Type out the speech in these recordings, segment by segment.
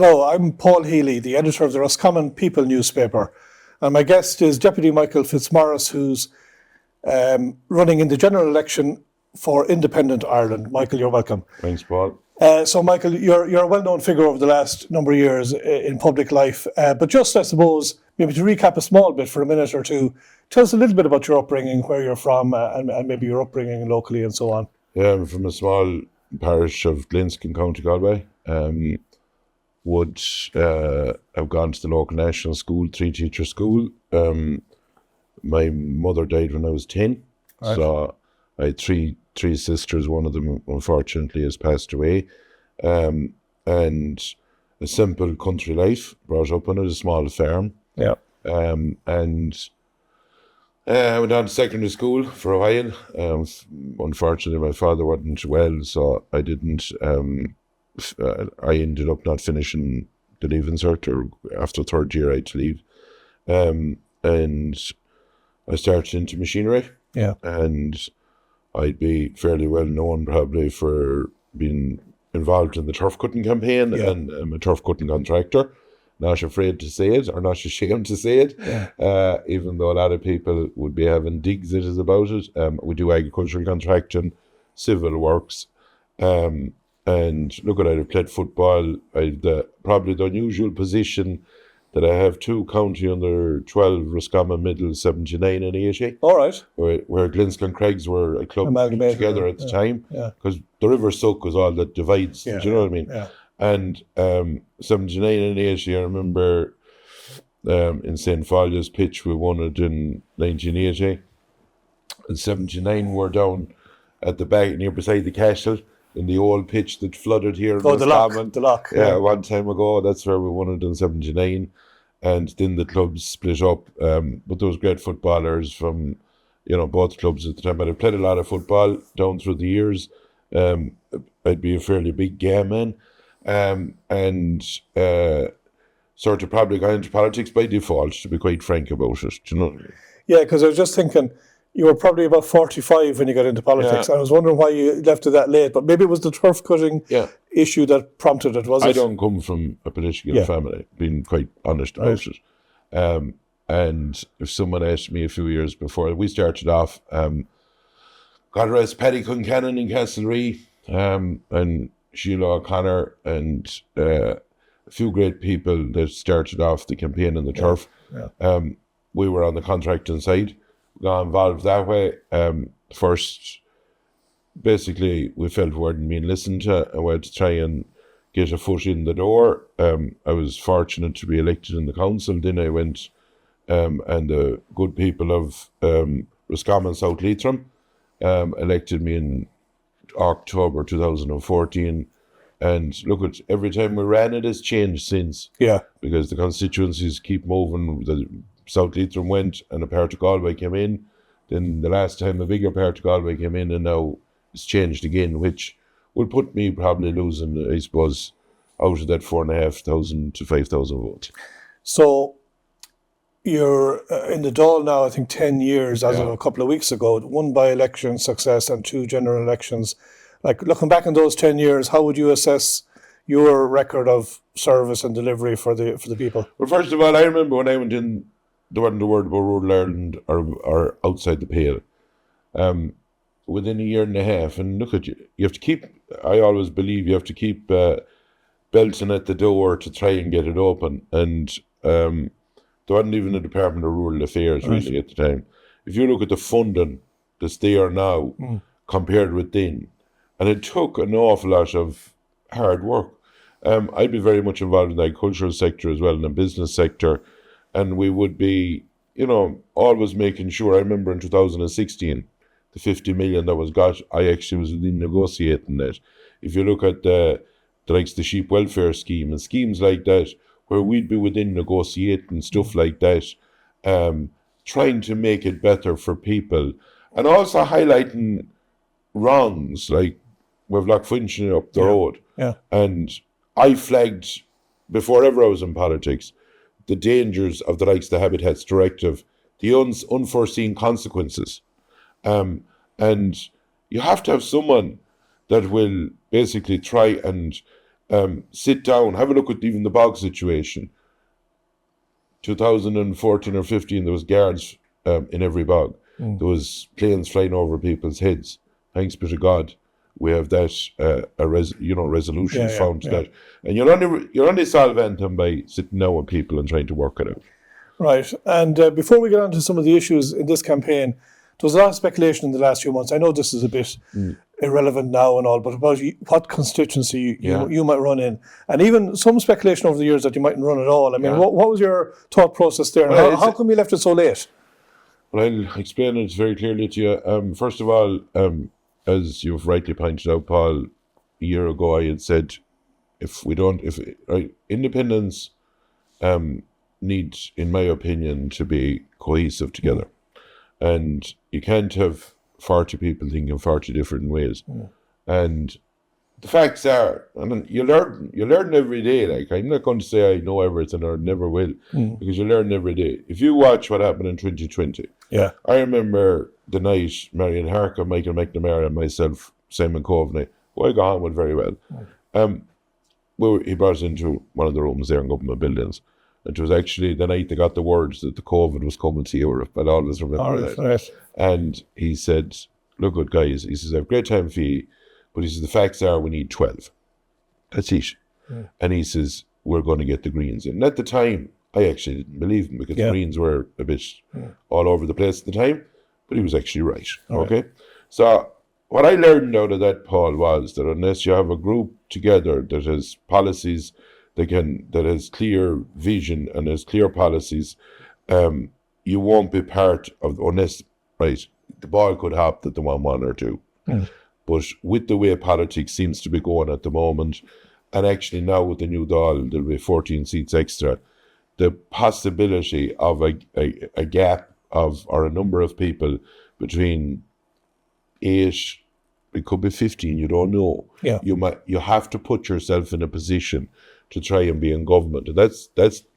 Hello, I'm Paul Healy, the editor of the Roscommon People newspaper. And my guest is Deputy Michael Fitzmaurice, who's running in the general election for Independent Ireland. Michael, you're welcome. Thanks, Paul. So, Michael, you're a well-known figure over the last number of years in public life. But just, I suppose, maybe to recap a small bit for a minute or two, tell us a little bit about your upbringing, where you're from, and maybe your upbringing locally and so on. Yeah, I'm from a small parish of Glinsk, County Galway. Would have gone to the local national school, 3-teacher school. My mother died when I was 10, right. So I had three sisters. One of them, unfortunately, has passed away. And a simple country life, brought up on a small farm. Yeah. And I went on to secondary school for a while. Unfortunately, my father wasn't well, so I didn't. I ended up not finishing the Leaving Cert, or after third year I had to leave. And I started into machinery. Yeah. And I'd be fairly well known probably for being involved in the turf cutting campaign, yeah. And I'm a turf cutting contractor. Not afraid to say it, or not ashamed to say it, yeah. Even though a lot of people would be having digs at us about it. We do agricultural contracting, civil works, and look, I'd have played football. I'd probably the unusual position that I have two county under 12 Roscommon Middle 79 and 80. All right. Where Glinsk and Craigs were a club together at the time. Because the River Suck was all that divides. Do you know what I mean? Yeah. And 79 and 80, I remember in St. Folia's pitch, we won it in 1980. And 79 were down at the back, near beside the castle, in the old pitch that flooded here in Roscommon. The lock. Yeah, one time ago. That's where we won it in 79. And then the clubs split up. But there was great footballers from, both clubs at the time. But I played a lot of football down through the years. I'd be a fairly big game man. And sort of probably got into politics by default, to be quite frank about it. Do you know what I mean? Yeah, because I was just thinking, you were probably about 45 when you got into politics. Yeah. I was wondering why you left it that late, but maybe it was the turf cutting issue that prompted it, was it? I don't come from a political family, being quite honest about it. And if someone asked me a few years before we started off, God rest Paddy Cuncannon in Castlereagh, and Sheila O'Connor, and a few great people that started off the campaign in the turf. Yeah. We were on the contracting side, got involved that way. First, basically, we felt we weren't being listened to, and we had to try and get a foot in the door. I was fortunate to be elected in the council. Then I went, and the good people of Roscommon South Leitrim elected me in October 2014, and look, at every time we ran, it has changed since. Yeah, because the constituencies keep moving. The South Leitrim went, and a part of Galway came in. Then the last time a bigger part of Galway came in, and now it's changed again, which will put me probably losing, I suppose, out of that 4,500 to 5,000 votes. So you're in the Dáil now, I think 10 years as of a couple of weeks ago, 1 by-election success and 2 general elections. Like, looking back on those 10 years, how would you assess your record of service and delivery for the people? Well, first of all, I remember when I went in, there wasn't a word about rural Ireland or outside the pale. Within a year and a half, and look at you have to keep, I always believe you have to keep belting at the door to try and get it open. And there wasn't even a Department of Rural Affairs really at the time. If you look at the funding that's there now compared with then, and it took an awful lot of hard work. I'd be very much involved in the agricultural sector as well, in the business sector, and we would be, always making sure. I remember in 2016, the 50 million that was got, I actually was negotiating that. If you look at the likes of the sheep welfare scheme and schemes like that, where we'd be within negotiating stuff like that, trying to make it better for people, and also highlighting wrongs, like we've Lochfinching up the road. Yeah. And I flagged, before ever I was in politics, the dangers of the likes of the Habitats Directive, the unforeseen consequences. And you have to have someone that will basically try and sit down, have a look at even the bog situation. 2014 or 15, there was guards in every bog. There was planes flying over people's heads. Thanks be to God, we have that resolutions found to that. And you're only solving them by sitting down with people and trying to work it out. Right. And before we get on to some of the issues in this campaign, there was a lot of speculation in the last few months. I know this is a bit irrelevant now and all, but about what constituency you might run in. And even some speculation over the years that you mightn't run at all. I mean, what was your thought process there? And how come you left it so late? Well, I'll explain it very clearly to you. First of all, as you've rightly pointed out, Paul, a year ago I had said, if independence needs, in my opinion, to be cohesive together. And you can't have 40 people thinking 40 different ways. And the facts are, and you learn every day. Like, I'm not going to say I know everything or never will, because you learn every day. If you watch what happened in 2020, I remember the night Marion Harker, Michael McNamara, and myself, Simon Coveney, who I got on with very well. He brought us into one of the rooms there in government buildings. It was actually the night they got the words that the COVID was coming to Europe. I'll always remember that. Right. And he said, look, good guys, he says, I have a great time for you, but he says, the facts are we need 12. That's it. And he says, we're going to get the Greens in. And at the time, I actually didn't believe him, because the Greens were a bit all over the place at the time, but he was actually right. Okay? So what I learned out of that, Paul, was that unless you have a group together that has policies, that has clear vision and has clear policies, you won't be part of, unless, right, the ball could hop that they want one or two. But with the way politics seems to be going at the moment, and actually now with the new Dáil, there'll be 14 seats extra, the possibility of a gap of, or a number of people between 8, it could be 15, you don't know. You have to put yourself in a position to try and be in government. And that's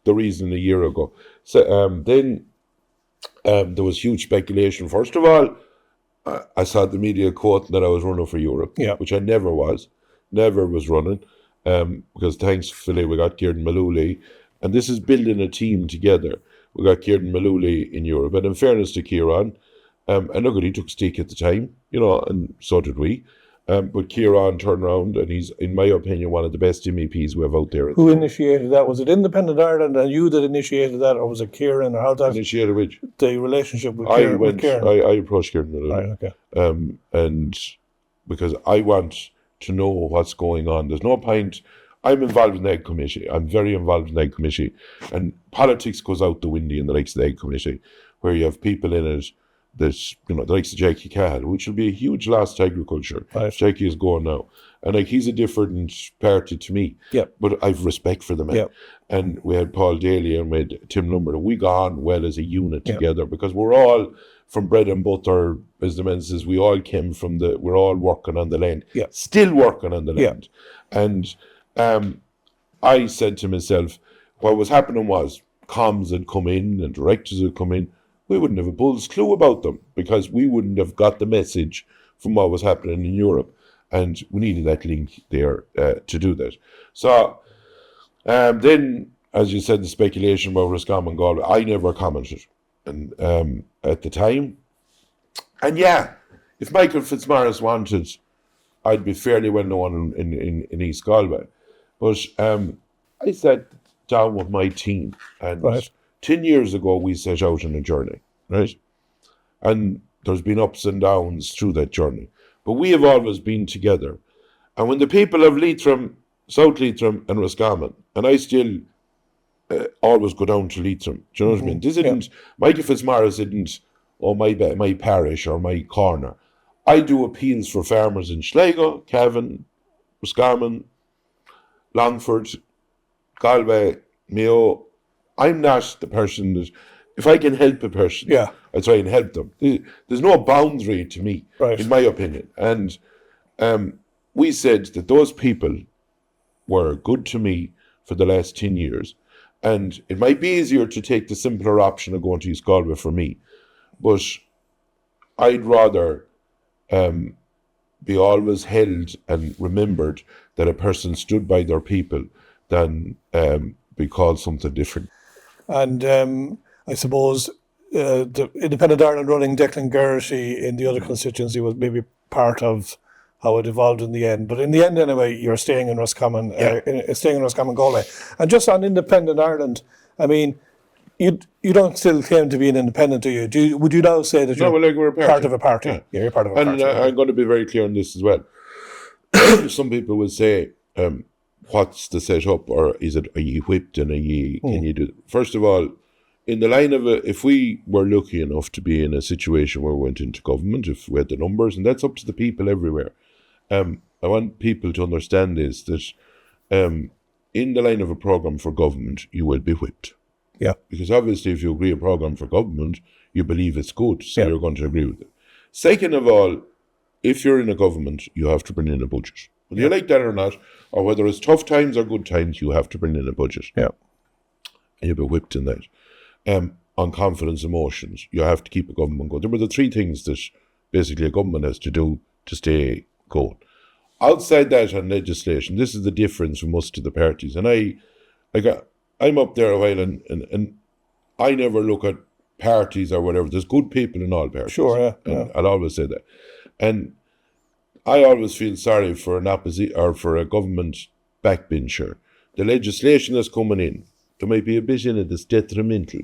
the reason a year ago. So then there was huge speculation. First of all, I saw the media quoting that I was running for Europe, which I never was running, because thankfully we got Kieran Malooly, and this is building a team together. We got Kieran Malooly in Europe, and in fairness to Kieran, and look, he took stick at the time, and so did we. But Kieran turned around, and he's, in my opinion, one of the best MEPs we have out there. Who initiated that? Was it Independent Ireland and you that initiated that, or was it Kieran, or how that initiated which? The relationship with Kieran? I approached Kieran. Right, okay. And because I want to know what's going on. There's no point. I'm involved in the Egg Committee. I'm very involved in the Egg Committee, and politics goes out the window in the likes of the Egg Committee, where you have people in it that, the likes of Jackie Cahill, which will be a huge loss to agriculture. Right. Jackie is going now. And he's a different party to me. But I've respect for the man. And we had Paul Daly and we had Tim Lumber. We got on well as a unit together, because we're all from bread and butter, as the man says, we're all working on the land. Still working on the land. And I said to myself, what was happening was comms had come in and directors had come in. We wouldn't have a bull's clue about them, because we wouldn't have got the message from what was happening in Europe. And we needed that link there to do that. So then, as you said, the speculation about Roscommon Galway, I never commented and at the time. And if Michael Fitzmaurice wanted, I'd be fairly well known in East Galway. But I sat down with my team, and 10 years ago we set out on a journey, right? And there's been ups and downs through that journey. But we have always been together. And when the people of Leitrim, South Leitrim and Roscommon, and I still always go down to Leitrim, do you know what I mean? This isn't, Michael Fitzmaurice isn't, my parish or my corner. I do appeals for farmers in Sligo, Cavan, Roscommon, Longford, Galway, Mayo. I'm not the person that, if I can help a person, I try and help them. There's no boundary to me, in my opinion. And we said that those people were good to me for the last 10 years. And it might be easier to take the simpler option of going to East Galway for me. But I'd rather be always held and remembered that a person stood by their people than be called something different. And I suppose the Independent Ireland running Declan Geraghty in the other constituency was maybe part of how it evolved in the end. But in the end, anyway, you're staying in Roscommon, Galway. And just on Independent Ireland, I mean, you don't still claim to be an independent, do you? Would you now say that you're we're a part of a party? Yeah, you're part of a party. And I'm going to be very clear on this as well. Some people will say, what's the setup, or are you whipped, and can you do? First of all, in the line of if we were lucky enough to be in a situation where we went into government, if we had the numbers, and that's up to the people everywhere. I want people to understand this, that in the line of a programme for government, you will be whipped. Yeah. Because obviously if you agree a programme for government, you believe it's good, so you're going to agree with it. Second of all, if you're in a government, you have to bring in a budget. Whether you like that or not, or whether it's tough times or good times, you have to bring in a budget. Yeah. And you'll be whipped in that. On confidence emotions, you have to keep a government going. There were the three things that basically a government has to do to stay going. Outside that, on legislation, this is the difference from us to the parties. And I'm up there a while, and I never look at parties or whatever. There's good people in all parties. Sure, And I'll always say that. And I always feel sorry for an opposition or for a government backbencher. The legislation that's coming in, there might be a bit in it that's detrimental.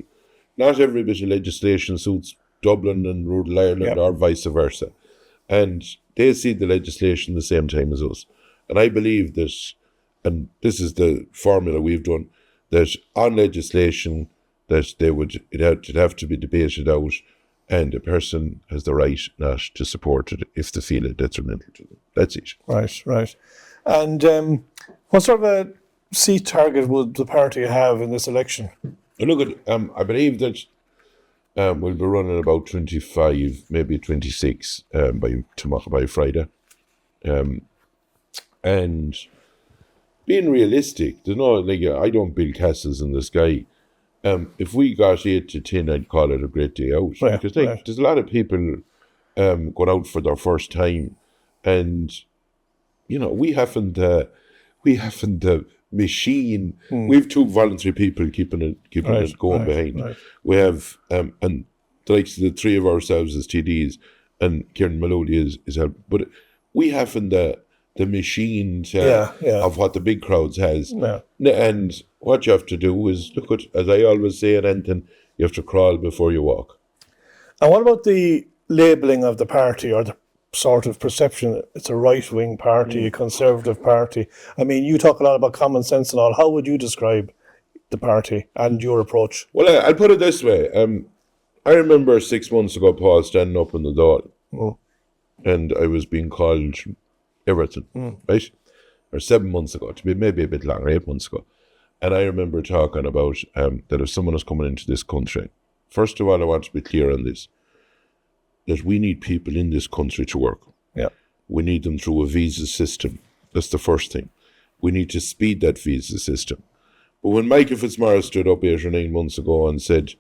Not every bit of legislation suits Dublin and rural Ireland or vice versa. And they see the legislation the same time as us. And I believe that, and this is the formula we've done, that on legislation that it'd have to be debated out, and a person has the right not to support it if they feel it detrimental to them. That's it. Right. And what sort of a seat target would the party have in this election? Look at, I believe that we'll be running about 25, maybe 26 by Friday. And being realistic, there's no, I don't build castles in the sky. If we got 8 to 10, I'd call it a great day out. Because there's a lot of people going out for their first time, and we haven't the machine. We've 2 voluntary people keeping it going behind. Right. We have and the likes of the 3 of ourselves as TDs, and Kieran Maloney is help, but we haven't the machine of what the big crowds has. Yeah. And what you have to do is look at, as I always say at Anton, you have to crawl before you walk. And what about the labelling of the party, or the sort of perception it's a right-wing party, a conservative party? I mean, you talk a lot about common sense and all. How would you describe the party and your approach? Well, I'll put it this way. I remember 6 months ago, Paul, standing up in the door, and I was being called everything, right? Or 7 months ago, to be maybe a bit longer, 8 months ago. And I remember talking about that if someone is coming into this country, first of all, I want to be clear on this, that we need people in this country to work. Yeah. We need them through a visa system. That's the first thing. We need to speed that visa system. But when Michael Fitzmaurice stood up 8 or 9 months ago and said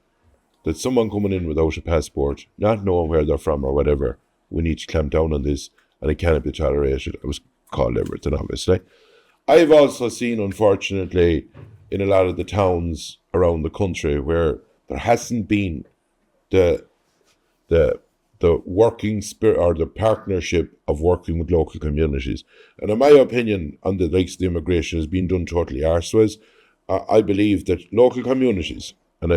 that someone coming in without a passport, not knowing where they're from or whatever, we need to clamp down on this, and it cannot be tolerated, I was called everything, obviously. I've also seen, unfortunately, in a lot of the towns around the country where there hasn't been the working spirit or the partnership of working with local communities. And in my opinion, on the likes of the immigration has been done totally arseways. I believe that local communities and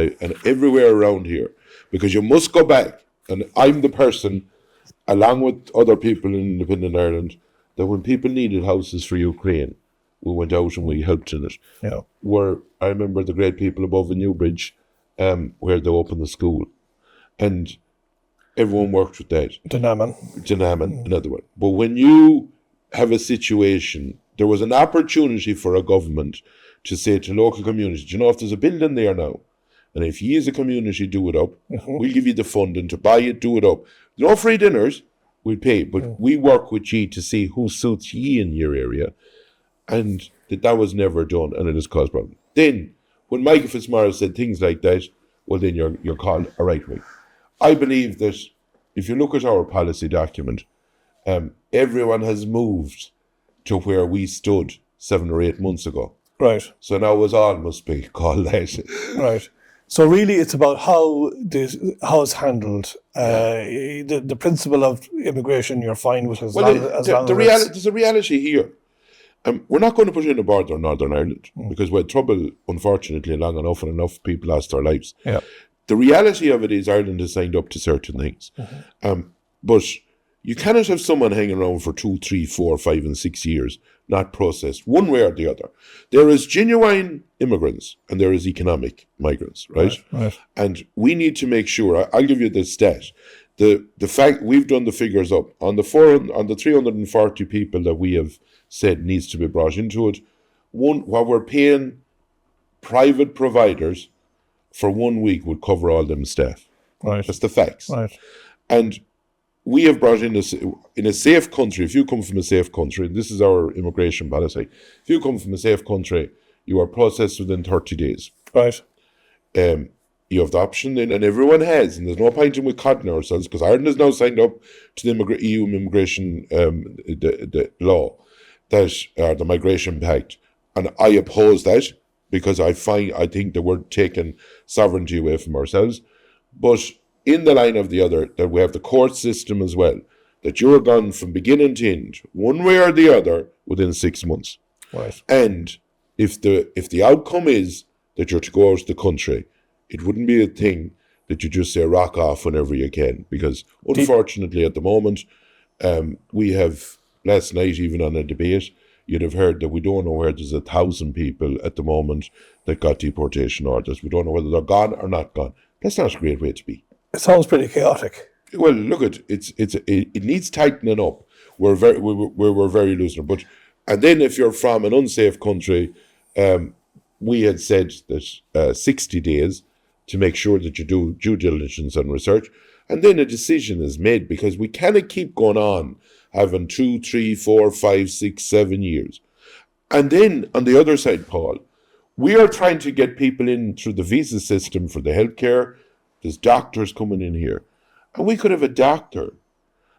everywhere around here, because you must go back, and I'm the person, along with other people in Independent Ireland, that when people needed houses for Ukraine, we went out and we helped in it. Yeah. Where I remember the great people above in Newbridge, where they opened the school, and everyone worked with that. Dunaman, another one. But when you have a situation, there was an opportunity for a government to say to local communities, if there's a building there now, and if you as a community do it up, we'll give you the funding to buy it, do it up. No free dinners, we'll pay, but we work with you to see who suits you in your area. And that was never done, and it has caused problems. Then, when Michael Fitzmaurice said things like that, well, then you're called a right wing. I believe that if you look at our policy document, everyone has moved to where we stood 7 or 8 months ago. Right. So now us all must be called that. Right. So really, it's about how it's handled. The principle of immigration, you're fine with as long as there's a reality here. We're not going to put in a border in Northern Ireland because we had trouble, unfortunately, long enough, and enough people lost their lives. Yeah. The reality of it is Ireland has signed up to certain things. But you cannot have someone hanging around for 2, 3, 4, 5 and 6 years not processed one way or the other. There is genuine immigrants and there is economic migrants, right? Right. And we need to make sure, I'll give you the stat. The fact, we've done the figures up, on the 340 people that we have said needs to be brought into it, what we're paying private providers for 1 week would cover all them staff. Right. That's the facts. Right. And we have brought in a safe country. If you come from a safe country, this is our immigration policy. If you come from a safe country, you are processed within 30 days. Right. You have the option then, and everyone has, and there's no point in we cotton ourselves, because Ireland has now signed up to the EU immigration the law, the Migration Pact, and I oppose that because I think that we're taking sovereignty away from ourselves. But in the line of the other, that we have the court system as well, that you're gone from beginning to end, one way or the other, within 6 months. Right. And if the outcome is that you're to go out of the country, it wouldn't be a thing that you just say rock off whenever you can, because unfortunately at the moment, we have, last night even on a debate, you'd have heard that we don't know where there's 1,000 people at the moment that got deportation orders. We don't know whether they're gone or not gone. That's not a great way to be. It sounds pretty chaotic. Well, look, it needs tightening up. We're very looser. And then if you're from an unsafe country, we had said that 60 days to make sure that you do due diligence and research, and then a decision is made, because we cannot keep going on having 2, 3, 4, 5, 6, 7 years. And then on the other side, Paul, we are trying to get people in through the visa system for the healthcare. There's doctors coming in here. And we could have a doctor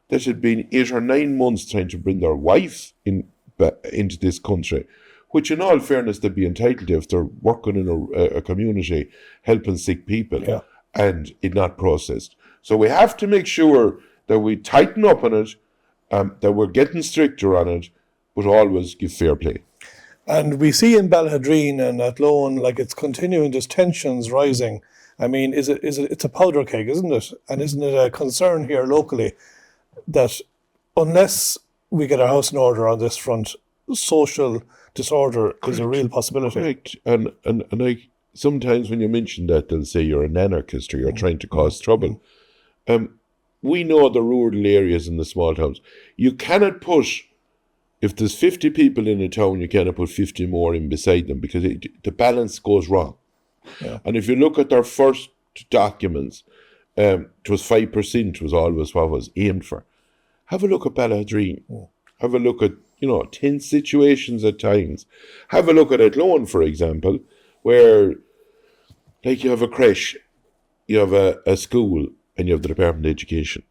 that had been 8 or 9 months trying to bring their wife into this country, which in all fairness they'd be entitled to if they're working in a community helping sick people, and it not processed. So we have to make sure that we tighten up on it, that we're getting stricter on it, but always give fair play. And we see in Ballahadreen and Athlone, like, it's continuing, there's tensions rising. I mean, it's a powder keg, isn't it? And isn't it a concern here locally that unless we get our house in order on this front, social disorder is a real possibility? Correct. And like, sometimes when you mention that, they'll say you're an anarchist or you're trying to cause trouble. We know the rural areas and the small towns. You cannot push, if there's 50 people in a town, you cannot put 50 more in beside them, because the balance goes wrong. Yeah. And if you look at their first documents, it was 5% was always what was aimed for. Have a look at Ballahadreen. Have a look at, tense situations at times. Have a look at Athlone, for example, where, like, you have a creche, you have a school, and you have the Department of Education.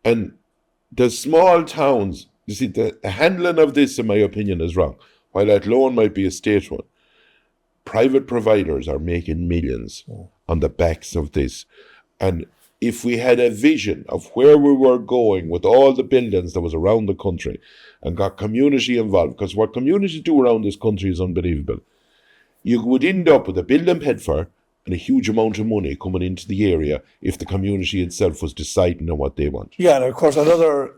And the small towns, you see, the handling of this, in my opinion, is wrong. While Athlone might be a state one, private providers are making millions on the backs of this. And if we had a vision of where we were going with all the buildings that was around the country and got community involved, because what communities do around this country is unbelievable, you would end up with a building paid for and a huge amount of money coming into the area if the community itself was deciding on what they want. Yeah, and of course another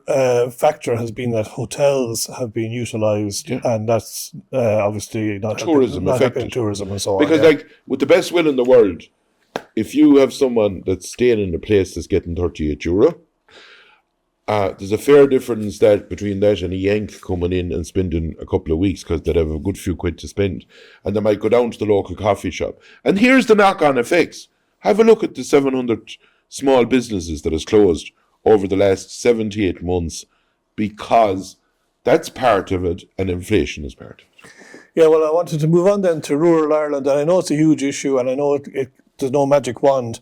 factor has been that hotels have been utilised, and that's obviously not tourism affected. Tourism and so on. Because like, with the best will in the world, if you have someone that's staying in a place that's getting €38, there's a fair difference between that and a Yank coming in and spending a couple of weeks, because they'd have a good few quid to spend, and they might go down to the local coffee shop. And here's the knock-on effects. Have a look at the 700 small businesses that has closed over the last 78 months, because that's part of it, and inflation is part of it. Yeah, well, I wanted to move on then to rural Ireland, and I know it's a huge issue, and I know there's no magic wand,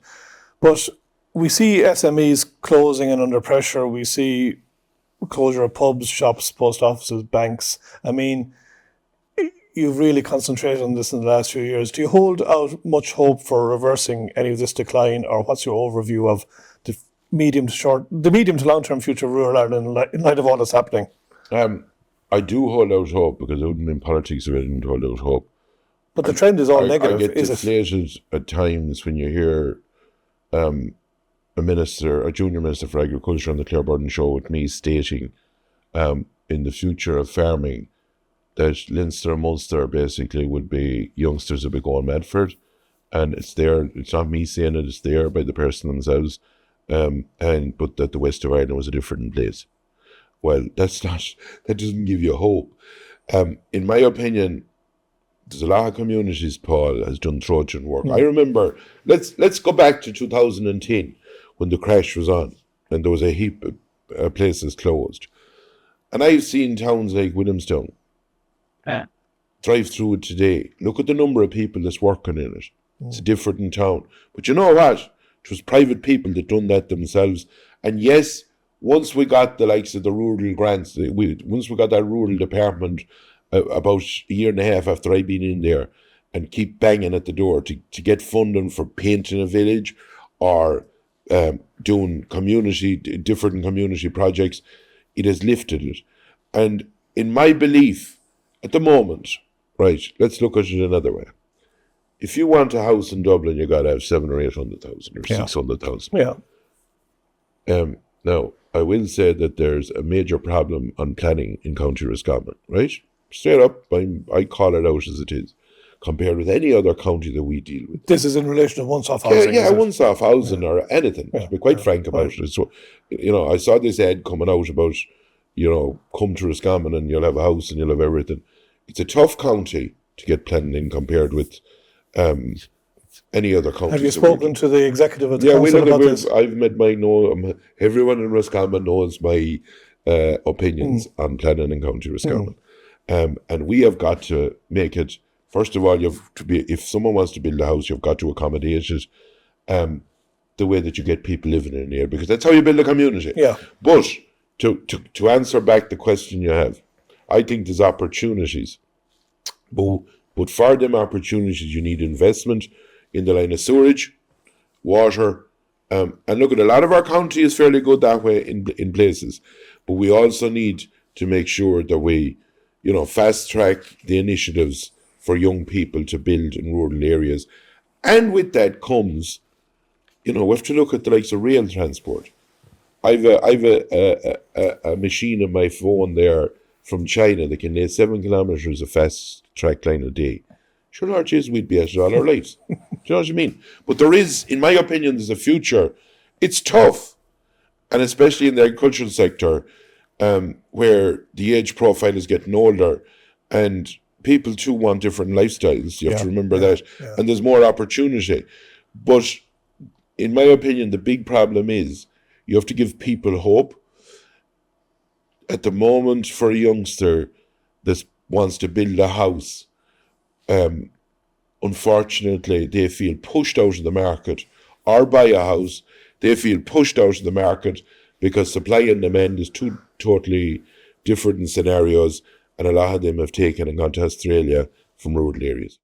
but we see SMEs closing and under pressure. We see closure of pubs, shops, post offices, banks. I mean, you've really concentrated on this in the last few years. Do you hold out much hope for reversing any of this decline, or what's your overview of the medium to long-term future of rural Ireland in light of all that's happening? I do hold out hope, because I wouldn't in politics if I didn't hold out hope. But the trend is all negative, I get is it? deflated at times when you hear a junior minister for agriculture on the Claire Burden show with me stating in the future of farming that Leinster and Munster basically would be youngsters would be going mad for it. And it's there, it's not me saying it, it's there by the person themselves. But that the west of Ireland was a different place. Well, that doesn't give you hope. In my opinion, there's a lot of communities, Paul, has done Trojan work. I remember, let's go back to 2010 when the crash was on and there was a heap of places closed. And I've seen towns like Williamstown drive through it today. Look at the number of people that's working in it. It's a different town. But you know what? It was private people that done that themselves. And yes, once we got the likes of the rural grants, once we got that rural department about a year and a half after I'd been in there and keep banging at the door to get funding for painting a village or doing different community projects, it has lifted it. And in my belief, at the moment, right, let's look at it another way. If you want a house in Dublin, you got to have 700,000 or 800,000 or 600,000. Yeah. Now, I will say that there's a major problem on planning in County Roscommon, right? Straight up, I call it out as it is, compared with any other county that we deal with. This is in relation to once-off housing. Yeah, once-off housing or anything, to be quite frank about it. So, I saw this ad coming out about, come to Roscommon and you'll have a house and you'll have everything. It's a tough county to get planning in compared with any other county. Have you spoken to the executive of the council about this? I've met everyone in Roscommon knows my opinions on planning in County Roscommon. And we have got to make it, first of all, if someone wants to build a house, you've got to accommodate it the way that you get people living in here, because that's how you build a community. Yeah. But to answer back the question you have, I think there's opportunities. But for them opportunities, you need investment in the line of sewerage, water, and look, at a lot of our county is fairly good that way in places. But we also need to make sure that we, fast track the initiatives for young people to build in rural areas. And with that comes, we have to look at the likes of rail transport. I've a machine on my phone there from China that can lay 7 kilometres of fast track line a day. Sure, Lord Jesus, we'd be at it all our lives. Do you know what I mean? But there is, in my opinion, there's a future. It's tough, and especially in the agricultural sector, where the age profile is getting older, and people too want different lifestyles. You have to remember that. Yeah. And there's more opportunity. But in my opinion, the big problem is you have to give people hope. At the moment, for a youngster that wants to build a house, unfortunately, they feel pushed out of the market, or buy a house, they feel pushed out of the market because supply and demand is two totally different scenarios, and a lot of them have taken and gone to Australia from rural areas.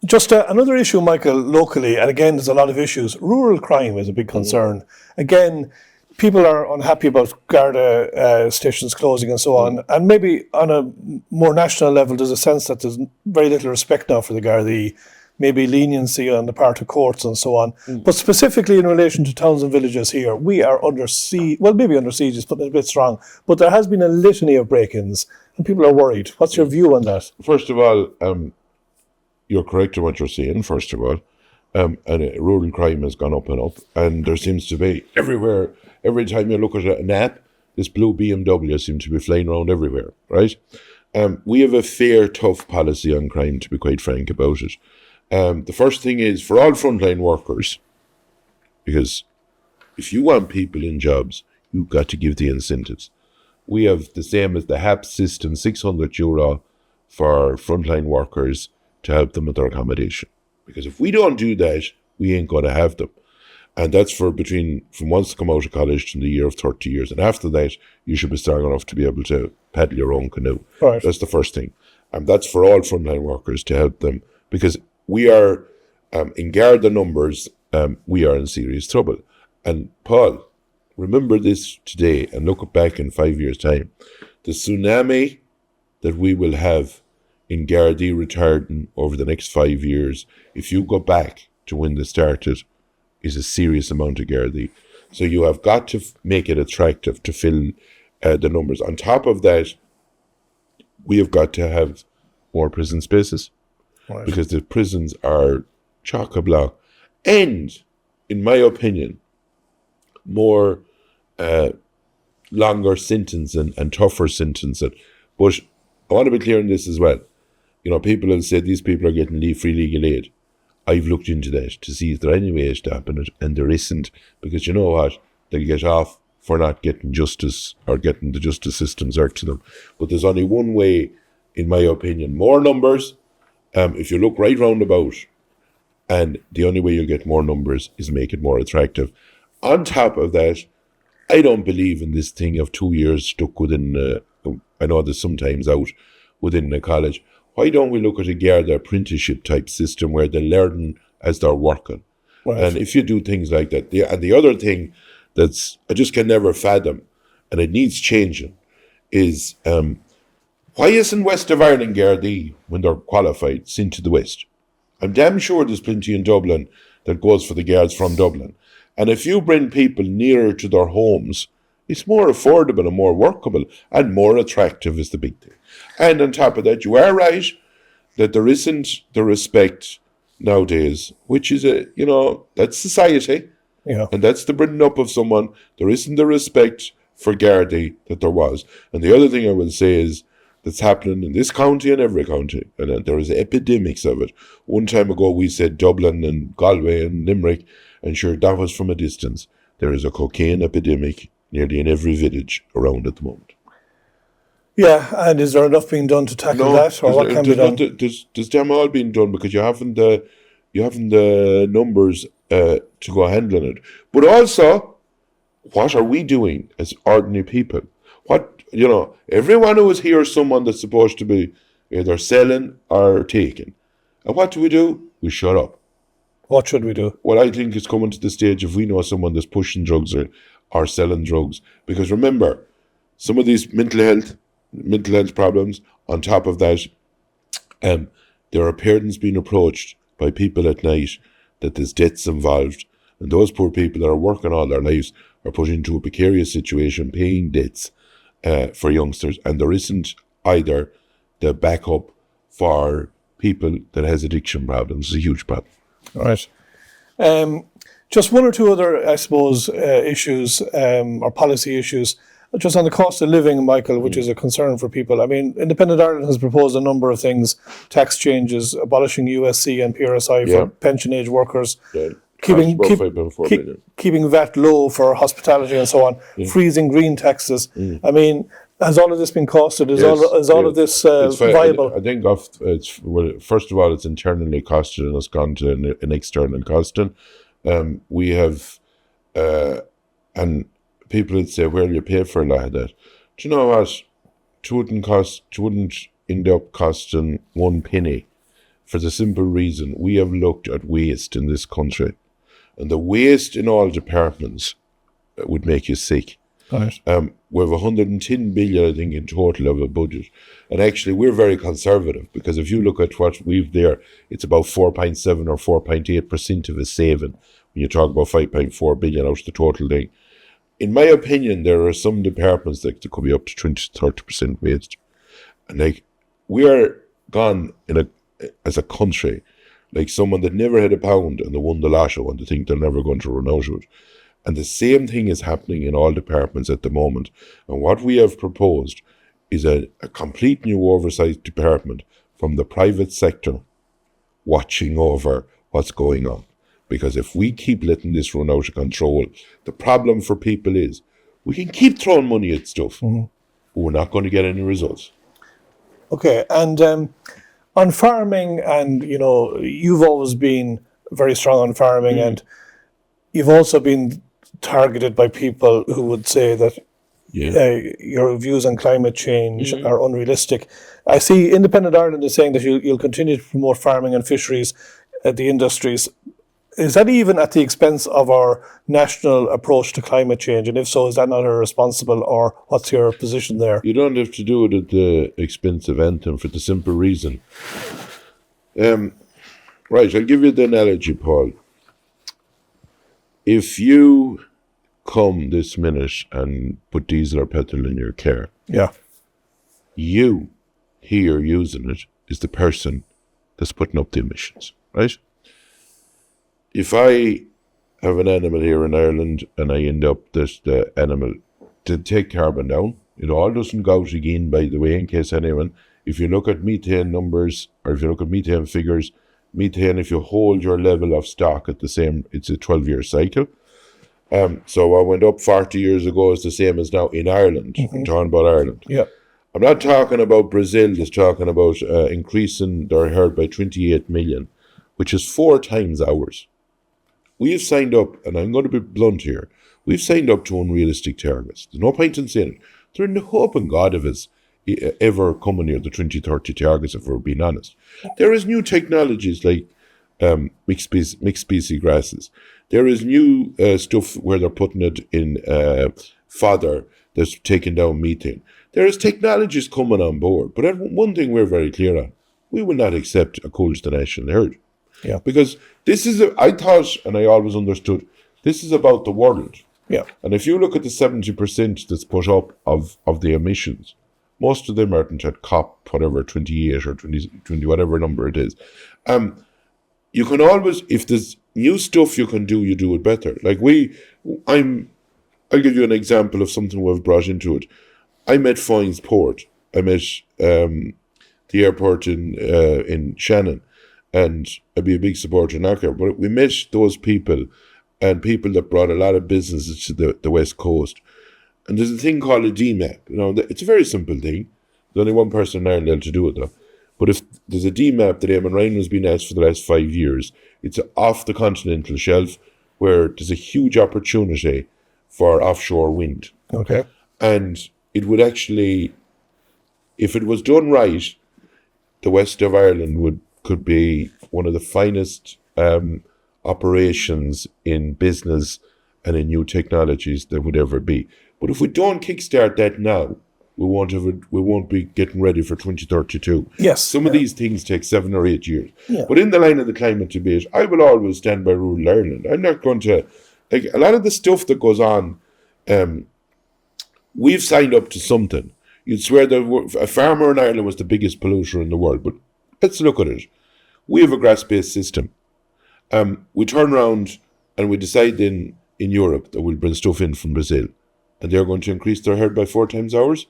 Just another issue, Michael, locally, and again, there's a lot of issues. Rural crime is a big concern. Again, people are unhappy about Garda stations closing and so on. And maybe on a more national level, there's a sense that there's very little respect now for the Garda, maybe leniency on the part of courts and so on. But specifically in relation to towns and villages here, we are under siege. Well, maybe under siege is putting it a bit strong. But there has been a litany of break-ins and people are worried. What's your view on that? First of all, you're correct in what you're saying, first of all. And rural crime has gone up and up. And there seems to be everywhere. Every time you look at an app, this blue BMW seems to be flying around everywhere, right? We have a fair, tough policy on crime, to be quite frank about it. The first thing is, for all frontline workers, because if you want people in jobs, you've got to give the incentives. We have the same as the HAP system, €600 for frontline workers to help them with their accommodation. Because if we don't do that, we ain't going to have them. And that's from once you come out of college to the year of 30 years. And after that, you should be strong enough to be able to paddle your own canoe. Right. That's the first thing. And that's for all frontline workers to help them, because we are, in Garda numbers, we are in serious trouble. And Paul, remember this today and look back in 5 years' time. The tsunami that we will have in Gardaí retiring over the next 5 years, if you go back to when they started, is a serious amount of Gardaí. So you have got to make it attractive to fill the numbers. On top of that, we have got to have more prison spaces, Right. because the prisons are chock-a-block. And, in my opinion, more longer sentencing and tougher sentencing. But I want to be clear on this as well. You know, people have said these people are getting free legal aid. I've looked into that to see if there any way of stopping it, and there isn't, because you know what? They'll get off for not getting justice or getting the justice system served to them. But there's only one way, in my opinion: more numbers. If you look right round about, and the only way you'll get more numbers is make it more attractive. On top of that, I don't believe in this thing of 2 years stuck within, I know there's sometimes out within the college. Why don't we look at a Garda apprenticeship type system where they learn as they're working? Right. And if you do things like that, and the other thing that's I just can never fathom, and it needs changing, is why isn't West of Ireland Gardaí, when they're qualified, sent to the West? I'm damn sure there's plenty in Dublin that goes for the Guards from Dublin. And if you bring people nearer to their homes, it's more affordable and more workable and more attractive is the big thing. And on top of that, you are right that there isn't the respect nowadays, which is that's society. Yeah. And that's the bringing up of someone. There isn't the respect for Gardaí that there was. And the other thing I will say is, that's happening in this county and every county, and there is epidemics of it. One time ago we said Dublin and Galway and Limerick, and sure, that was from a distance. There is a cocaine epidemic nearly in every village around at the moment. Yeah, and is there enough being done to tackle that, or what can be done? There's damn all being done, because you haven't the numbers to go handling it. But also, what are we doing as ordinary people? Everyone who is here is someone that's supposed to be either selling or taking. And what do? We shut up. What should we do? Well, I think it's coming to the stage if we know someone that's pushing drugs or selling drugs. Because remember, some of these mental health problems, on top of that, there are parents being approached by people at night that there's debts involved. And those poor people that are working all their lives are put into a precarious situation, paying debts for youngsters, and there isn't either the backup for people that has addiction problems. It's a huge problem. All right. Just one or two other, I suppose, issues or policy issues. Just on the cost of living, Michael, which is a concern for people. I mean, Independent Ireland has proposed a number of things: tax changes, abolishing USC and PRSI for pension age workers. Yeah. Keeping VAT low for hospitality and so on, freezing green taxes. I mean, has all of this been costed? Is all of this viable? I think first of all, it's internally costed and it's gone to an external costing. We have, and people would say, where do you pay for a lot of that? Do you know what? It wouldn't end up costing 1 penny, for the simple reason we have looked at waste in this country. And the waste in all departments would make you sick. Right. We have 110 billion, I think, in total of a budget. And actually, we're very conservative, because if you look at what we've there, it's about 4.7 or 4.8% of a saving when you talk about 5.4 billion out of the total thing. In my opinion, there are some departments that could be up to 20-30% waste. And we are gone as a country, like someone that never had a pound and they won the lotto and they think they're never going to run out of it. And the same thing is happening in all departments at the moment. And what we have proposed is a complete new oversight department from the private sector watching over what's going on. Because if we keep letting this run out of control, the problem for people is we can keep throwing money at stuff, but we're not going to get any results. Okay, and on farming, and you've always been very strong on farming, and you've also been targeted by people who would say that your views on climate change are unrealistic. I see Independent Ireland is saying that you'll continue to promote farming and fisheries, the industries. Is that even at the expense of our national approach to climate change? And if so, is that not irresponsible, or what's your position there? You don't have to do it at the expense of anything, for the simple reason. Right, I'll give you the analogy, Paul. If you come this minute and put diesel or petrol in your car, you here using it is the person that's putting up the emissions, right? If I have an animal here in Ireland and I end up that the animal to take carbon down, it all doesn't go out again, by the way, in case anyone, if you look at methane numbers, or if you look at methane figures, methane, if you hold your level of stock at the same, it's a 12-year cycle. So what went up 40 years ago is the same as now in Ireland. I'm talking about Ireland. Yeah. I'm not talking about Brazil, just talking about increasing their herd by 28 million, which is 4 times ours. We've signed up, and I'm going to be blunt here, we've signed up to unrealistic targets. There's no point in saying it. They're in the hope and God of us ever coming near the 2030 targets, if we're being honest. There is new technologies like mixed species grasses. There is new stuff where they're putting it in fodder that's taking down methane. There is technologies coming on board, but one thing we're very clear on, we will not accept a coals to national herd. Yeah. Because this is, I thought, and I always understood, this is about the world. Yeah. And if you look at the 70% that's put up of the emissions, most of them aren't at COP, whatever, 28 or 20, whatever number it is. You can always, if there's new stuff you can do, you do it better. Like I'll give you an example of something we've brought into it. I met Foynes Port. I met the airport in Shannon, and I'd be a big supporter in Aker. But we met those people, and people that brought a lot of businesses to the West Coast. And there's a thing called a DMAP. You know, it's a very simple thing. There's only one person in Ireland able to do it, though. But if there's a DMAP that Eamon Ryan has been asked for the last 5 years, it's off the continental shelf where there's a huge opportunity for offshore wind. Okay. And it would actually, if it was done right, the west of Ireland could be one of the finest operations in business and in new technologies there would ever be. But if we don't kickstart that now, we won't be getting ready for 2032. Yes. Some of these things take 7 or 8 years. Yeah. But in the line of the climate debate, I will always stand by rural Ireland. I'm not going to, like, a lot of the stuff that goes on, we've signed up to something. You'd swear that a farmer in Ireland was the biggest polluter in the world, but let's look at it. We have a grass-based system. We turn around and we decide in Europe that we'll bring stuff in from Brazil, and they're going to increase their herd by 4 times ours.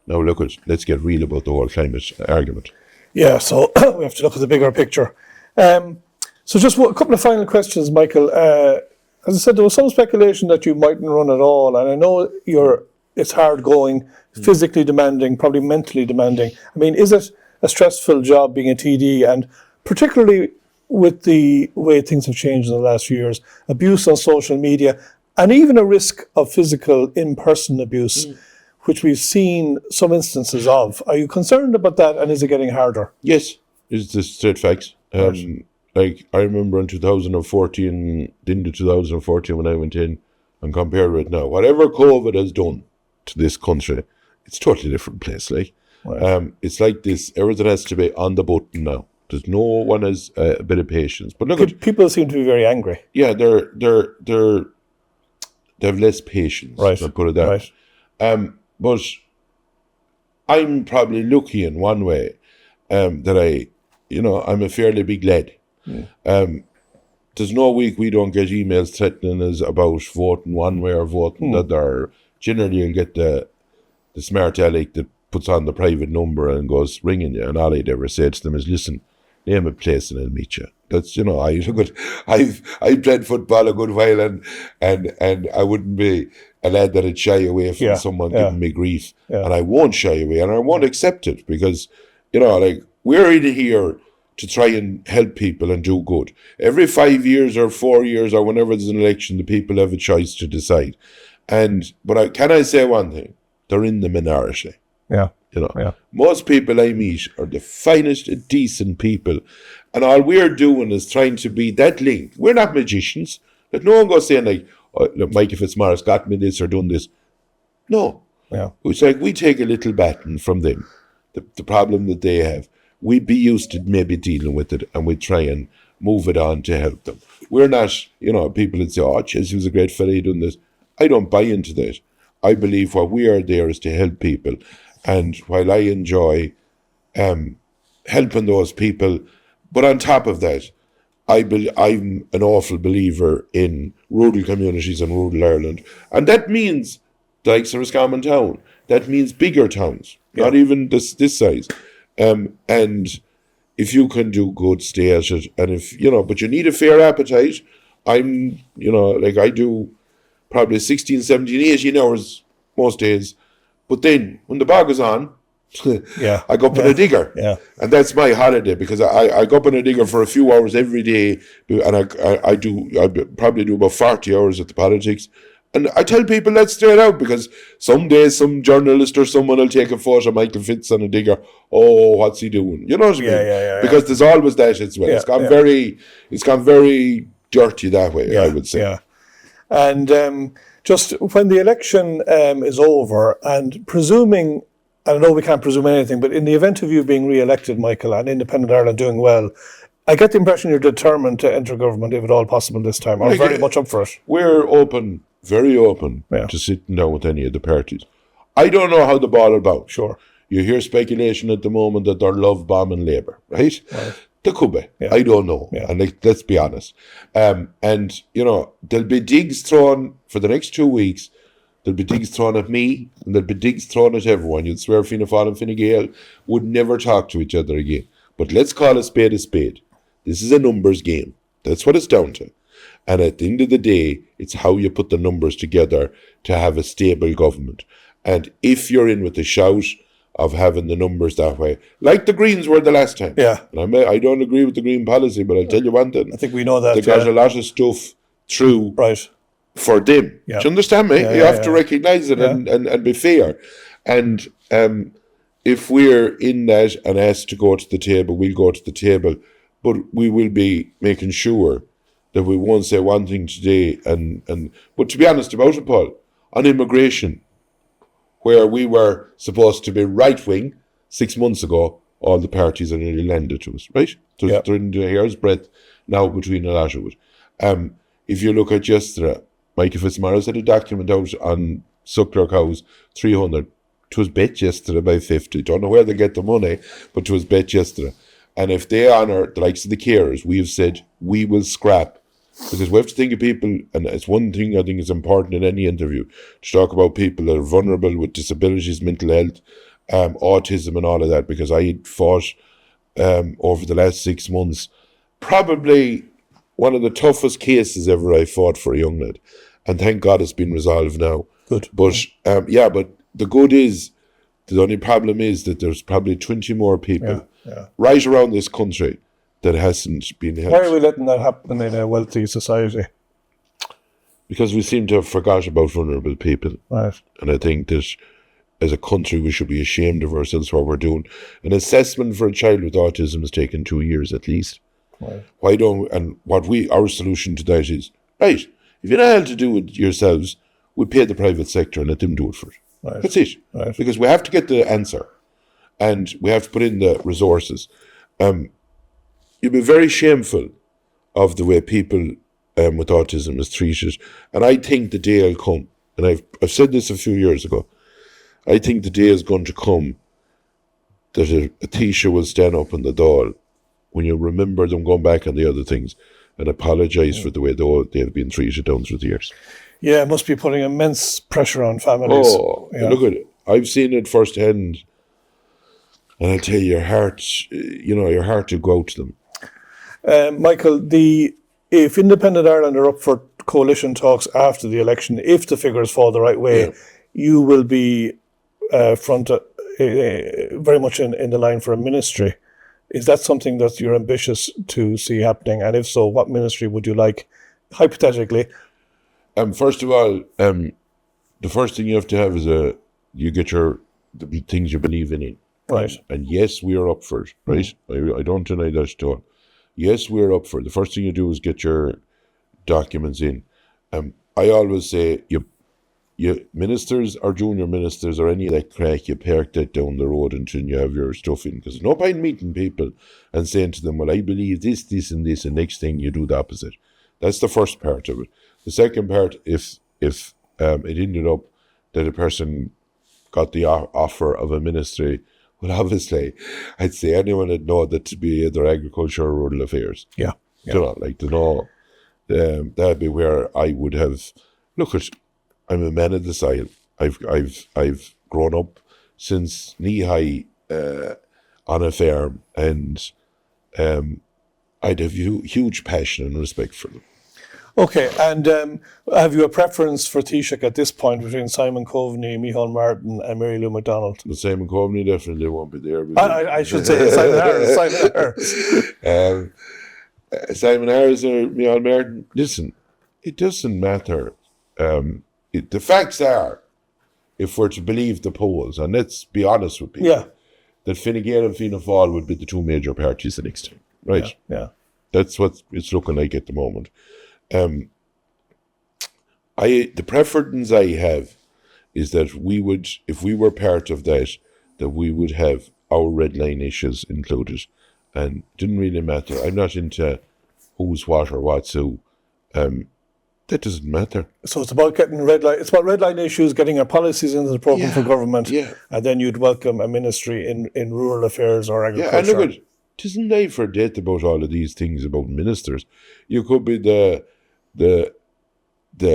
Now let's get real about the whole climate argument. Yeah, so we have to look at the bigger picture. So just a couple of final questions, Michael. As I said, there was some speculation that you mightn't run at all, and I know it's hard going, physically demanding, probably mentally demanding. I mean, is it a stressful job being a TD, and particularly with the way things have changed in the last few years, abuse on social media, and even a risk of physical in-person abuse, which we've seen some instances of. Are you concerned about that, and is it getting harder? Yes, it's the straight facts. Right. Like, I remember in 2014, the end of 2014 when I went in and compared with now, whatever COVID has done to this country, it's a totally different place. Like, Right. it's like this, everything has to be on the button now. There's no one has a bit of patience. But look at, People seem to be very angry. yeah, they have less patience. Right. I'll put it that way. Right. But I'm probably lucky in one way that I'm a fairly big lad. There's no week we don't get emails threatening us about voting one way or voting the other. Generally, you'll get the smart aleck that puts on the private number and goes ringing you, and all I'd ever say to them is, listen, name a place and I'll meet you. That's, I've played football a good while, and I wouldn't be a lad that'd shy away from someone giving me grief, and I won't shy away, and I won't accept it, because, like, we're in here to try and help people and do good. Every 5 years or 4 years or whenever there's an election, the people have a choice to decide. But can I say one thing? They're in the minority. Yeah. Most people I meet are the finest, decent people, and all we're doing is trying to be that link. We're not magicians. Like, no one goes saying like, look, Michael Fitzmaurice got me this or done this. No. Yeah. It's like we take a little baton from them, the problem that they have. We'd be used to maybe dealing with it, and we try and move it on to help them. We're not, people that say, oh, Chelsea was a great fella doing this. I don't buy into that. I believe what we are there is to help people. And while I enjoy helping those people, but on top of that, I'm an awful believer in rural communities and rural Ireland. And that means the likes of Roscommon town. That means bigger towns, not even this size. And if you can do good, stay at it. And but you need a fair appetite. I'm, I do probably 16, 17, 18 hours most days. But then when the bog is on, I go up in a digger. Yeah. And that's my holiday, because I go up in a digger for a few hours every day. And I probably do about 40 hours at the politics. And I tell people, let's straight out, because some days some journalist or someone will take a photo of Michael Fitz on a digger. Oh, what's he doing? You know what I mean? Yeah. Because there's always that as well. It's gone very dirty that way, I would say. Yeah. And just when the election is over, and presuming, I know we can't presume anything, but in the event of you being re-elected, Michael, and Independent Ireland doing well, I get the impression you're determined to enter government if at all possible this time, or very much up for it. We're open. Very open to sitting down with any of the parties. I don't know how the ball will bounce. Sure. You hear speculation at the moment that they're love bombing Labour, right? There could be. Yeah. I don't know. Yeah. And let's be honest. And, there'll be digs thrown for the next 2 weeks. There'll be digs thrown at me, and there'll be digs thrown at everyone. You'd swear Fianna Fáil and Fine Gael would never talk to each other again. But let's call a spade a spade. This is a numbers game. That's what it's down to. And at the end of the day, it's how you put the numbers together to have a stable government. And if you're in with the shout of having the numbers that way, like the Greens were the last time. Yeah. And I don't agree with the Green policy, but I'll tell you one thing. I think we know that. They got a lot of stuff through for them. Yeah. Do you understand me? You have to recognise it and be fair. And if we're in that and asked to go to the table, we'll go to the table. But we will be making sure that we won't say one thing today but to be honest about it, Paul, on immigration, where we were supposed to be right-wing 6 months ago, all the parties are nearly landed to us, right? So they're in the hair's breadth now between a lot of it. If you look at yesterday, Michael Fitzmaurice had a document out on suckler cows, 300. It was bet yesterday by 50. Don't know where they get the money, but it was bet yesterday. And if they honour the likes of the carers, we have said we will scrap. Because we have to think of people, and it's one thing I think is important in any interview, to talk about people that are vulnerable with disabilities, mental health, autism and all of that, because I had fought over the last 6 months, probably one of the toughest cases ever I fought for a young lad. And thank God it's been resolved now. Good. But, but the good is, the only problem is that there's probably 20 more people right around this country that hasn't been helped. Why are we letting that happen in a wealthy society? Because we seem to have forgot about vulnerable people. Right. And I think that as a country we should be ashamed of ourselves what we're doing. An assessment for a child with autism has taken 2 years at least. Right. Why don't our solution to that is, right, if you don't have to do it yourselves, we pay the private sector and let them do it for it. Right. That's it. Right. Because we have to get the answer. And we have to put in the resources. You'd be very shameful of the way people with autism is treated. And I think the day will come, and I've said this a few years ago, I think the day is going to come that a Taoiseach will stand up in the Dáil when you remember them going back on the other things and apologise for the way they've been treated down through the years. Yeah, it must be putting immense pressure on families. Look at it. I've seen it firsthand. And I tell you, your heart will go out to them. Michael, if Independent Ireland are up for coalition talks after the election, if the figures fall the right way, you will be very much in the line for a ministry. Is that something that you're ambitious to see happening? And if so, what ministry would you like, hypothetically? First of all, the first thing you have to have is you get the things you believe in. Right. And yes, we are up for it, right? I don't deny that at all. Yes, we're up for it. The first thing you do is get your documents in. I always say, you ministers or junior ministers or any of that crack, you park that down the road until you have your stuff in. Because no point meeting people and saying to them, well, I believe this, this, and this, and next thing you do the opposite. That's the first part of it. The second part, if it ended up that a person got the offer of a ministry, well, obviously, I'd say anyone would know that to be either agriculture or rural affairs. Yeah. That'd be where I would have. Look, I'm a man of the soil. I've grown up since knee high on a farm, and I'd have huge passion and respect for them. Okay, and have you a preference for Taoiseach at this point between Simon Coveney, Micheál Martin and Mary Lou MacDonald? The Simon Coveney definitely won't be there. I should say Simon Harris. Simon Harris or Micheál Martin. Listen, it doesn't matter. The facts are, if we're to believe the polls, and let's be honest with people, that Fine Gael and Fianna Fáil would be the two major parties the next time. Right? Yeah. That's what it's looking like at the moment. The preference I have is that we would, if we were part of that we would have our red line issues included, and it didn't really matter. I'm not into who's what or what's who. That doesn't matter. So it's about getting red line. It's about red line issues, getting our policies into the program for government, and then you'd welcome a ministry in rural affairs or agriculture. Yeah, and look, it isn't I forget about all of these things about ministers. You could be the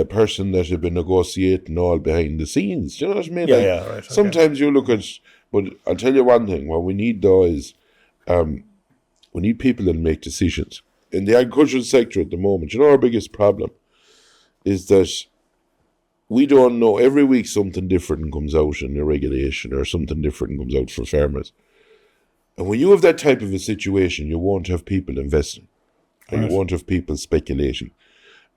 person that had been negotiating all behind the scenes. Do you know what I mean? Right. Okay. Sometimes you look at, but I'll tell you one thing. What we need though is, we need people that make decisions in the agricultural sector at the moment. You know, our biggest problem is that we don't know. Every week something different comes out in a regulation or something different comes out for farmers. And when you have that type of a situation, you won't have people investing, and you won't have people speculating.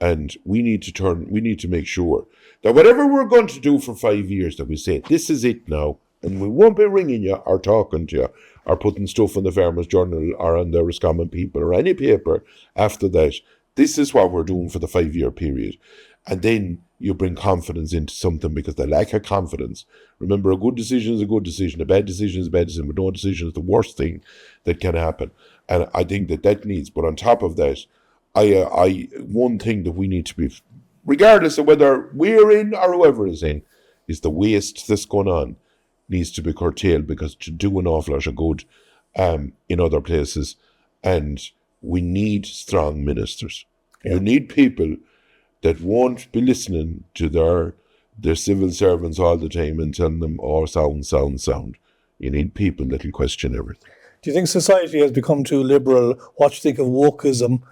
And we need to make sure that whatever we're going to do for 5 years, that we say, this is it now, and we won't be ringing you or talking to you or putting stuff in the Farmers Journal or on the Roscommon People or any paper after that. This is what we're doing for the 5-year period. And then you bring confidence into something, because the lack of confidence, remember, a good decision is a good decision, a bad decision is a bad decision, but no decision is the worst thing that can happen. And I think that needs, but on top of that, one thing that we need to be, regardless of whether we're in or whoever is in, is the waste that's going on needs to be curtailed, because to do an awful lot of good in other places, and we need strong ministers. You need people that won't be listening to their civil servants all the time and telling them, oh, sound. You need people that will question everything. Do you think society has become too liberal? What do you think of wokeism?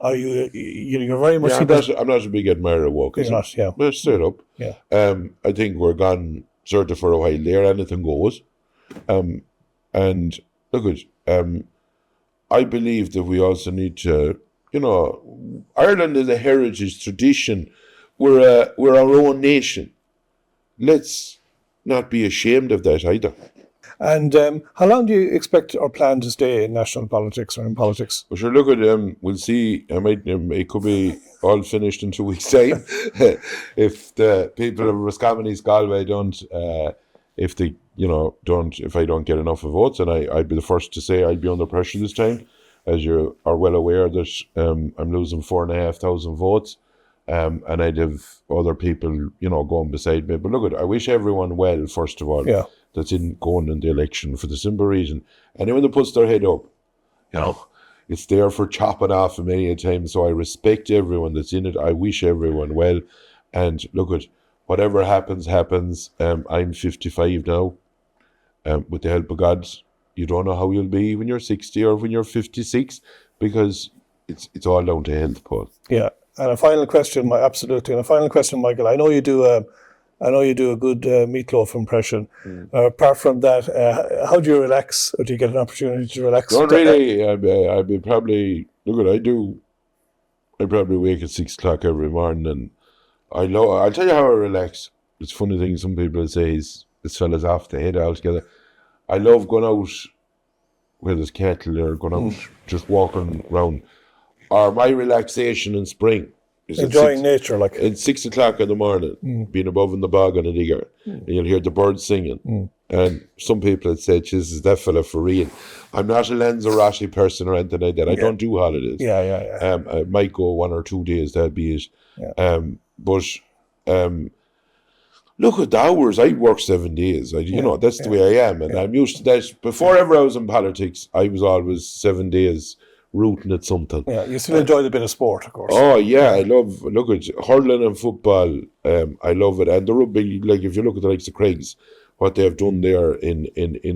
Are you're very much... Yeah, I'm not a big admirer of wokeism. You're not, yeah. But straight up. Yeah. I think we're gone sort of for a while there. Anything goes. And look at, I believe that we also need to, Ireland is a heritage tradition. We're our own nation. Let's not be ashamed of that either. And how long do you expect or plan to stay in national politics or in politics? Well, sure, look at we'll see. It could be all finished in 2 weeks' time. If the people of Roscommon, Galway don't, if I don't get enough of votes, and I'd be the first to say I'd be under pressure this time, as you are well aware that I'm losing 4,500 votes, and I'd have other people, going beside me. But look at, I wish everyone well, first of all. Yeah. That's going in the election, for the simple reason, anyone that puts their head up, it's there for chopping off many a time. So I respect everyone that's in it. I wish everyone well, and look at, whatever happens. I'm 55 now. With the help of God, you don't know how you'll be when you're 60 or when you're 56, because it's all down to health, Paul. Yeah. And a final question, Michael. I know you do I know you do a good meatloaf impression. Apart from that, how do you relax? Or do you get an opportunity to relax? Don't really. I'd be probably, look what I do. I probably wake at 6 o'clock every morning, and I'll tell you how I relax. It's a funny thing some people say is this fella's off the head altogether. I love going out where there's cattle or going out just walking around. Or my relaxation in spring is enjoying nature, like at 6 o'clock in the morning, being above in the bog on a digger, and you'll hear the birds singing. And some people had said, "Jesus, is that fella for real?" I'm not a Lanzarote person or anything like that. I don't do holidays. I might go 1 or 2 days. That'd be it. But look at the hours. I work 7 days. That's the way I am, and I'm used to that. Before ever I was in politics, I was always 7 days rooting at something. Yeah, you still enjoy the bit of sport, of course. Oh yeah, I love look at hurling and football. I love it, and the rugby. Like if you look at the likes of Craig's, what they have done there in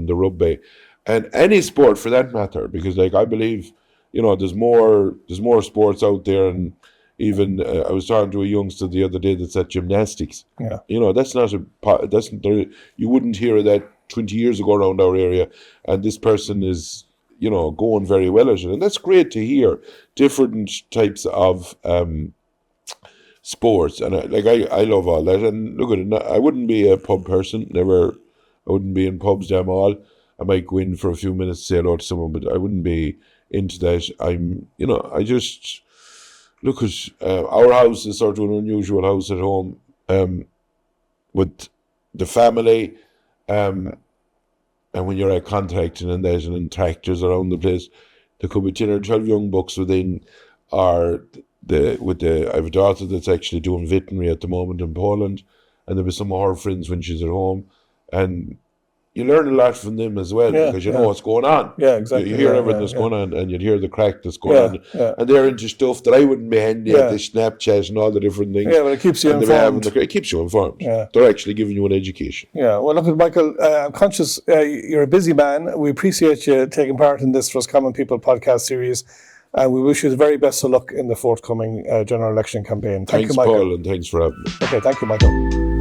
the rugby, and any sport for that matter, because like I believe, there's more sports out there, and even I was talking to a youngster the other day that said gymnastics. That's not you wouldn't hear of that 20 years ago around our area, and this person is going very well at it, and that's great to hear. Different types of sports, and I love all that. And look at it, I wouldn't be a pub person, never. I wouldn't be in pubs damn all. I might go in for a few minutes to say hello to someone, but I wouldn't be into that. I just look at our house is sort of an unusual house at home, with the family, and when you're out contacting and there's tractors around the place, there could be 10 or 12 young bucks within, I have a daughter that's actually doing veterinary at the moment in Poland, and there'll be some of her friends when she's at home, and you learn a lot from them as well, because you know what's going on. Yeah, exactly. You hear everything that's going on, and you'd hear the crack that's going on. And they're into stuff that I wouldn't be handy at, the Snapchat and all the different things. Yeah, but it keeps you informed. It keeps you informed. Yeah. They're actually giving you an education. Yeah, well, look, Michael, I'm conscious you're a busy man. We appreciate you taking part in this Roscommon People podcast series, and we wish you the very best of luck in the forthcoming general election campaign. Thanks, you, Michael. Paul, and thanks for having me. Okay, thank you, Michael.